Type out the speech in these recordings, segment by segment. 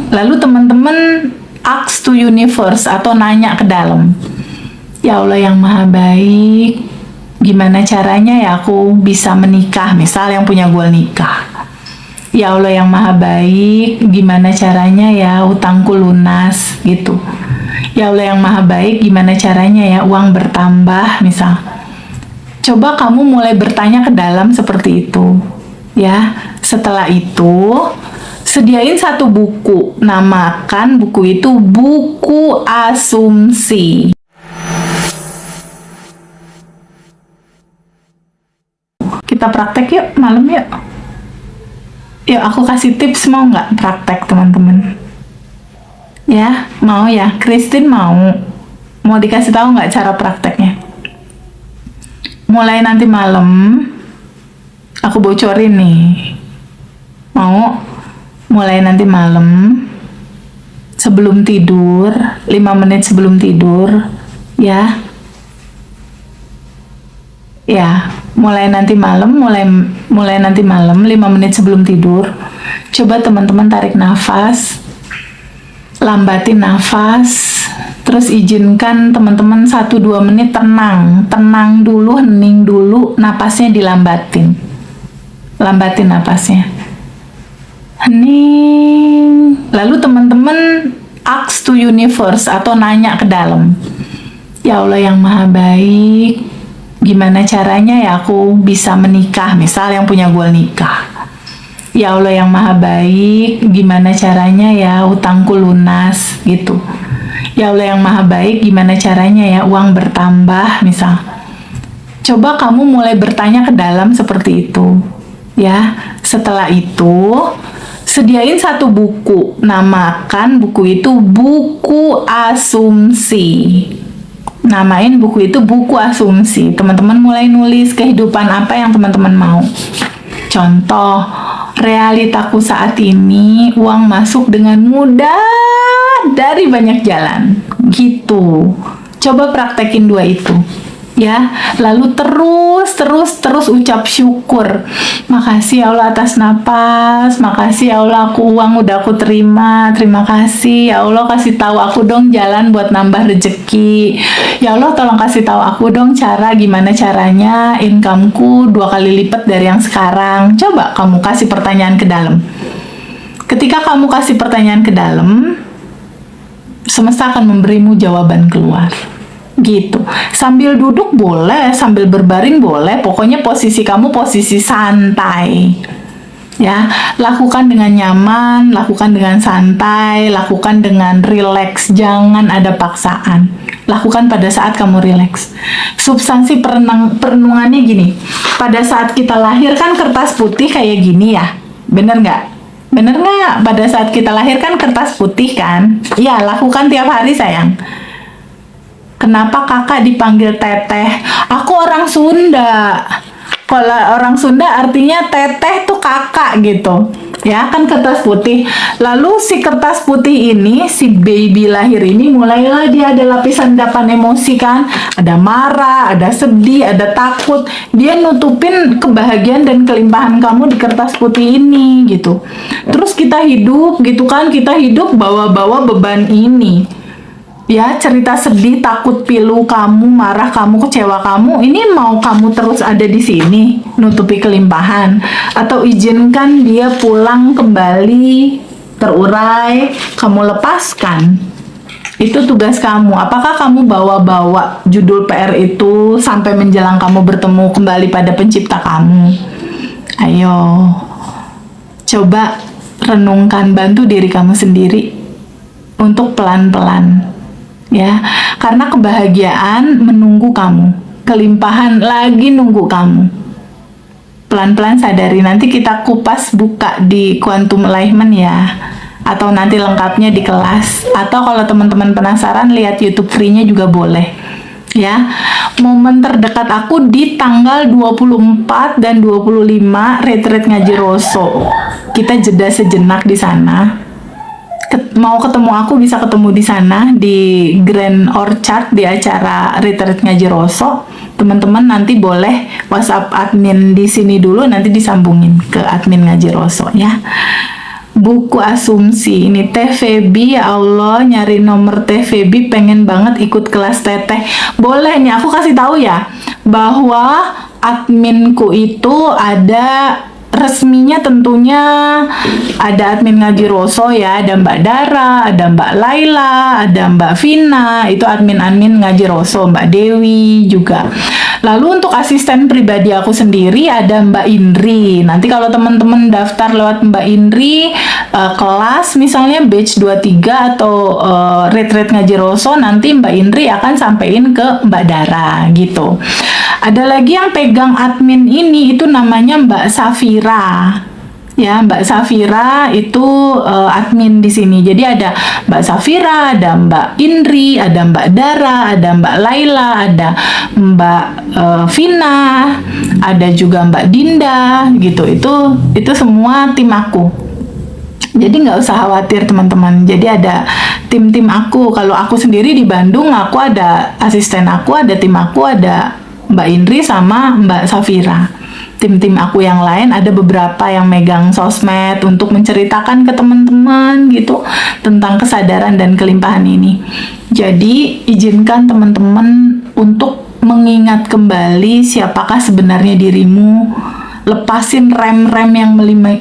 Lalu teman-teman ask to universe atau nanya ke dalam. Ya Allah yang maha baik, gimana caranya ya aku bisa menikah? Misal yang punya goal nikah. Ya Allah yang maha baik, gimana caranya ya utangku lunas gitu. Ya Allah yang maha baik, gimana caranya ya uang bertambah misal. Coba kamu mulai bertanya ke dalam seperti itu. Ya, setelah itu sediain satu buku. Namakan buku itu buku asumsi. Kita praktek yuk malam yuk. Yuk aku kasih tips, mau nggak praktek teman-teman? Ya, mau ya. Christine mau. Mau dikasih tahu nggak cara prakteknya? Mulai nanti malam, aku bocorin nih. Mau? Mulai nanti malam, sebelum tidur, 5 menit sebelum tidur, ya. Ya, mulai nanti malam, mulai nanti malam 5 menit sebelum tidur. Coba teman-teman tarik nafas, lambatin nafas, terus izinkan teman-teman 1-2 menit tenang dulu, hening dulu, napasnya dilambatin. Lambatin napasnya. Hening. Lalu teman-teman ask to universe atau nanya ke dalam. Ya Allah yang maha baik, gimana caranya ya aku bisa menikah? Misal yang punya goal nikah. Ya Allah yang maha baik, gimana caranya ya utangku lunas gitu. Ya Allah yang maha baik, gimana caranya ya uang bertambah misal. Coba kamu mulai bertanya ke dalam seperti itu. Ya, setelah itu sediain satu buku. Namakan buku itu buku asumsi. Namain buku itu buku asumsi. Teman-teman mulai nulis kehidupan apa yang teman-teman mau. Contoh, realitaku saat ini uang masuk dengan mudah dari banyak jalan. Gitu. Coba praktekin 2 itu. Ya, lalu terus ucap syukur. Makasih ya Allah atas napas, makasih ya Allah uang udah aku terima, terima kasih ya Allah, kasih tahu aku dong jalan buat nambah rezeki. Ya Allah tolong kasih tahu aku dong gimana caranya incomeku 2 kali lipat dari yang sekarang. Coba kamu kasih pertanyaan ke dalam. Ketika kamu kasih pertanyaan ke dalam, semesta akan memberimu jawaban keluar. Gitu. Sambil duduk boleh, sambil berbaring boleh, pokoknya posisi kamu posisi santai. Ya, lakukan dengan nyaman, lakukan dengan santai, lakukan dengan rileks, jangan ada paksaan. Lakukan pada saat kamu rileks. Substansi perenungannya gini. Pada saat kita lahir kan kertas putih kayak gini ya. Bener nggak? Bener nggak? Pada saat kita lahir kan kertas putih kan? Iya, lakukan tiap hari sayang. Kenapa kakak dipanggil teteh? Aku orang Sunda. Kalau orang Sunda artinya teteh tuh kakak gitu. Ya kan kertas putih. Lalu si kertas putih ini, si baby lahir ini mulailah dia ada lapisan endapan emosi kan. Ada marah, ada sedih, ada takut. Dia nutupin kebahagiaan dan kelimpahan kamu di kertas putih ini gitu. Terus kita hidup gitu kan, kita hidup bawa-bawa beban ini. Ya, cerita sedih, takut, pilu kamu, marah kamu, kecewa kamu, ini mau kamu terus ada di sini, nutupi kelimpahan, atau izinkan dia pulang kembali, terurai, kamu lepaskan. Itu tugas kamu. Apakah kamu bawa-bawa judul PR itu sampai menjelang kamu bertemu kembali pada pencipta kamu? Ayo, coba renungkan, bantu diri kamu sendiri untuk pelan-pelan. Ya, karena kebahagiaan menunggu kamu, kelimpahan lagi nunggu kamu. Pelan-pelan sadari, nanti kita kupas buka di Quantum Alignment ya, atau nanti lengkapnya di kelas, atau kalau teman-teman penasaran lihat YouTube free-nya juga boleh. Ya, momen terdekat aku di tanggal 24 dan 25 retreat ngaji Roso. Kita jeda sejenak di sana. Mau ketemu aku bisa ketemu di sana di Grand Orchard di acara retreat ngaji Roso. Teman-teman nanti boleh WhatsApp admin di sini dulu, nanti disambungin ke admin ngaji Roso ya. buku asumsi. Ini Teh Feby, ya Allah, nyari nomor Teh Feby, pengen banget ikut kelas Teteh. Boleh nih, aku kasih tahu ya, bahwa adminku itu ada resminya, tentunya ada admin Ngaji Roso ya, ada Mbak Dara, ada Mbak Laila, ada Mbak Vina, itu admin-admin Ngaji Roso, Mbak Dewi juga. Lalu untuk asisten pribadi aku sendiri ada Mbak Indri. Nanti kalau teman-teman daftar lewat Mbak Indri, kelas misalnya batch 23 atau retreat Ngaji Roso, nanti Mbak Indri akan sampein ke Mbak Dara gitu. Ada lagi yang pegang admin ini, itu namanya Mbak Safira. Ya, Mbak Safira itu admin di sini. Jadi ada Mbak Safira, ada Mbak Indri, ada Mbak Dara, ada Mbak Laila, ada Mbak Vina, ada juga Mbak Dinda gitu. Itu semua tim aku. Jadi nggak usah khawatir teman-teman. Jadi ada tim-tim aku. Kalau aku sendiri di Bandung, aku ada asisten aku, ada tim aku, ada Mbak Indri sama Mbak Safira. Tim-tim aku yang lain ada beberapa yang megang sosmed untuk menceritakan ke teman-teman gitu tentang kesadaran dan kelimpahan ini. Jadi izinkan teman-teman untuk mengingat kembali siapakah sebenarnya dirimu. Lepasin rem-rem yang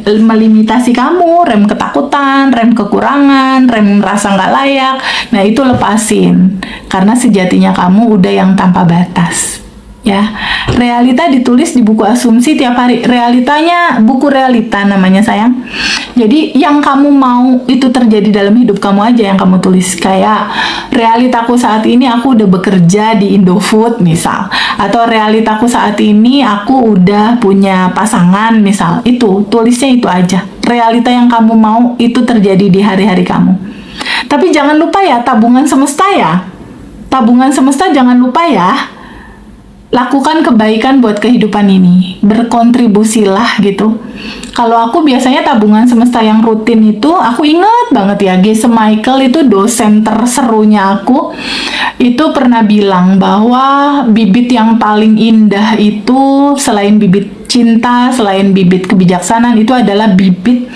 melimitasi kamu, rem ketakutan, rem kekurangan, rem merasa nggak layak. Nah itu lepasin, karena sejatinya kamu udah yang tanpa batas. Ya, realita ditulis di buku asumsi tiap hari. Realitanya buku realita namanya sayang. Jadi yang kamu mau itu terjadi dalam hidup kamu aja yang kamu tulis. Kayak realitaku saat ini aku udah bekerja di Indofood misal, atau realitaku saat ini aku udah punya pasangan misal. Itu tulisnya itu aja. Realita yang kamu mau itu terjadi di hari-hari kamu. Tapi jangan lupa ya, tabungan semesta ya. Tabungan semesta jangan lupa ya. Lakukan kebaikan buat kehidupan ini, berkontribusilah gitu. Kalau aku biasanya tabungan semesta yang rutin itu, aku ingat banget ya, Geshe Michael itu dosen terserunya aku, itu pernah bilang bahwa bibit yang paling indah itu selain bibit cinta, selain bibit kebijaksanaan, itu adalah bibit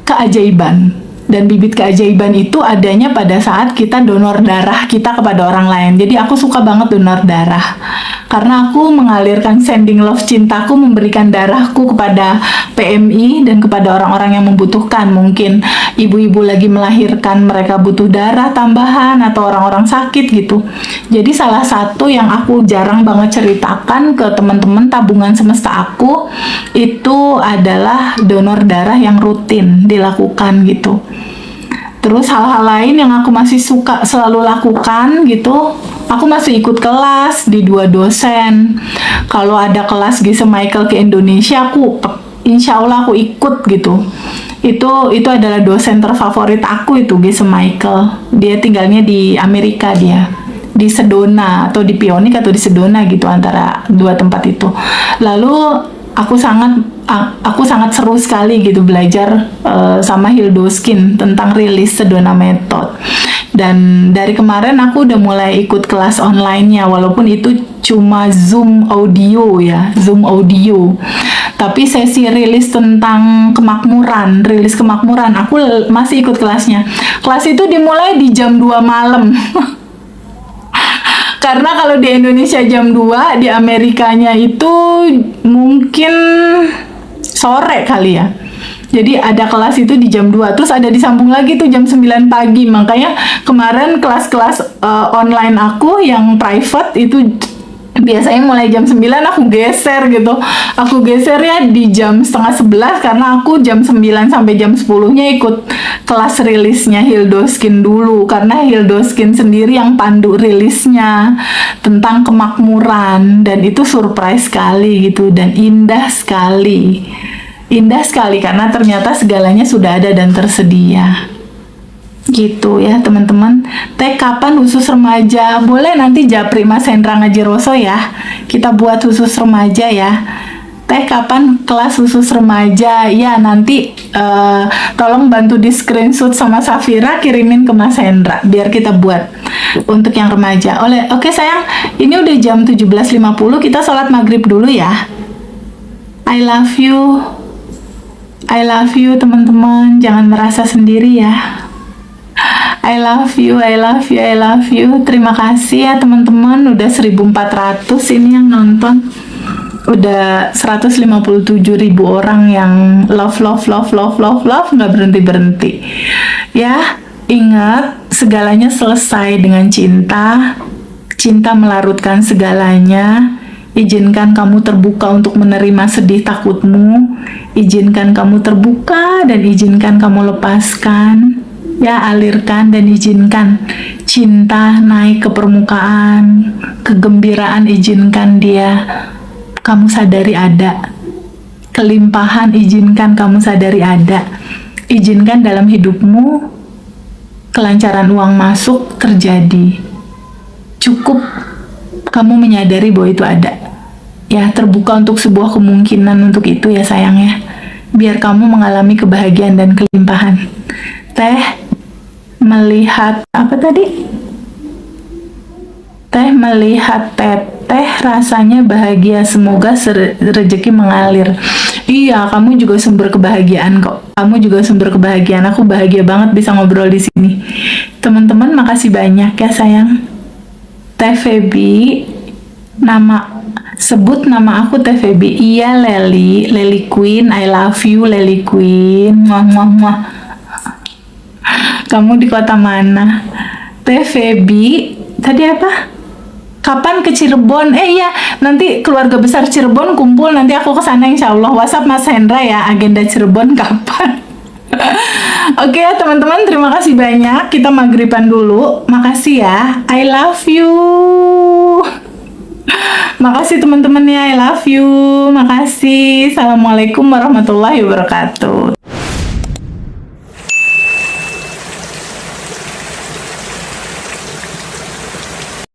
keajaiban. Dan bibit keajaiban itu adanya pada saat kita donor darah kita kepada orang lain. Jadi aku suka banget donor darah. Karena aku mengalirkan sending love cintaku, memberikan darahku kepada PMI dan kepada orang-orang yang membutuhkan. Mungkin ibu-ibu lagi melahirkan, mereka butuh darah tambahan, atau orang-orang sakit gitu. Jadi salah satu yang aku jarang banget ceritakan ke teman-teman tabungan semesta aku, itu adalah donor darah yang rutin dilakukan gitu. Terus hal-hal lain yang aku masih suka selalu lakukan gitu, aku masih ikut kelas di 2 dosen. Kalau ada kelas Geshe Michael ke Indonesia, insya Allah aku ikut gitu. Itu adalah dosen terfavorit aku itu, Geshe Michael. Dia tinggalnya di Amerika, dia di Sedona atau di Pionik atau di Sedona gitu, antara dua tempat itu. Lalu aku sangat seru sekali gitu belajar sama Hildoskin tentang rilis Sedona Method. Dan dari kemarin aku udah mulai ikut kelas online-nya, walaupun itu cuma Zoom audio ya, Zoom audio. Tapi sesi rilis tentang kemakmuran, aku masih ikut kelasnya. Kelas itu dimulai di jam 2 malam. Karena kalau di Indonesia jam 2, di Amerikanya itu mungkin sore kali ya. Jadi ada kelas itu di jam 2, terus ada disambung lagi tuh jam 9 pagi. Makanya kemarin kelas-kelas online aku yang private itu biasanya mulai jam 9 aku geser gitu. Aku geser ya di jam setengah 11, karena aku jam 9 sampai jam 10-nya ikut kelas rilisnya Hildoskin dulu, karena Hildoskin sendiri yang pandu rilisnya tentang kemakmuran, dan itu surprise sekali gitu, dan indah sekali karena ternyata segalanya sudah ada dan tersedia. Gitu ya teman-teman. Teh kapan khusus remaja? Boleh nanti Japri Mas Hendra Ngaji Roso ya, kita buat khusus remaja ya. Teh kapan kelas khusus remaja? Ya nanti tolong bantu di screenshot sama Safira, kirimin ke Mas Hendra biar kita buat untuk yang remaja. Oke sayang, ini udah jam 17.50, kita sholat maghrib dulu ya. I love you. I love you teman-teman, jangan merasa sendiri ya. I love you, I love you, I love you. Terima kasih ya teman-teman, udah 1400 ini yang nonton. Udah 157.000 orang yang love, nggak berhenti-berhenti. Ya, ingat, segalanya selesai dengan cinta. Cinta melarutkan segalanya. Izinkan kamu terbuka untuk menerima sedih takutmu. Izinkan kamu terbuka dan izinkan kamu lepaskan. Ya, alirkan dan izinkan cinta naik ke permukaan. Kegembiraan izinkan dia kamu sadari ada. Kelimpahan izinkan kamu sadari ada. Izinkan dalam hidupmu kelancaran uang masuk terjadi. Cukup kamu menyadari bahwa itu ada. Ya, terbuka untuk sebuah kemungkinan untuk itu ya sayang ya. Biar kamu mengalami kebahagiaan dan kelimpahan. Teh melihat apa tadi? Teh melihat teteh rasanya bahagia, semoga rezeki mengalir. Iya, kamu juga sumber kebahagiaan kok. Kamu juga sumber kebahagiaan. Aku bahagia banget bisa ngobrol di sini. Teman-teman, makasih banyak ya sayang. Teh Feby, sebut nama aku Teh Feby. Iya Leli Queen, I love you Leli Queen. Muah. Kamu di kota mana? Teh Feby, tadi apa? Kapan ke Cirebon? Iya, nanti keluarga besar Cirebon kumpul, nanti aku ke sana insya Allah. WhatsApp Mas Hendra ya, agenda Cirebon kapan? Oke ya teman-teman, terima kasih banyak. Kita maghriban dulu. Makasih ya. I love you. Makasih teman-teman ya, I love you. Makasih. Assalamualaikum warahmatullahi wabarakatuh.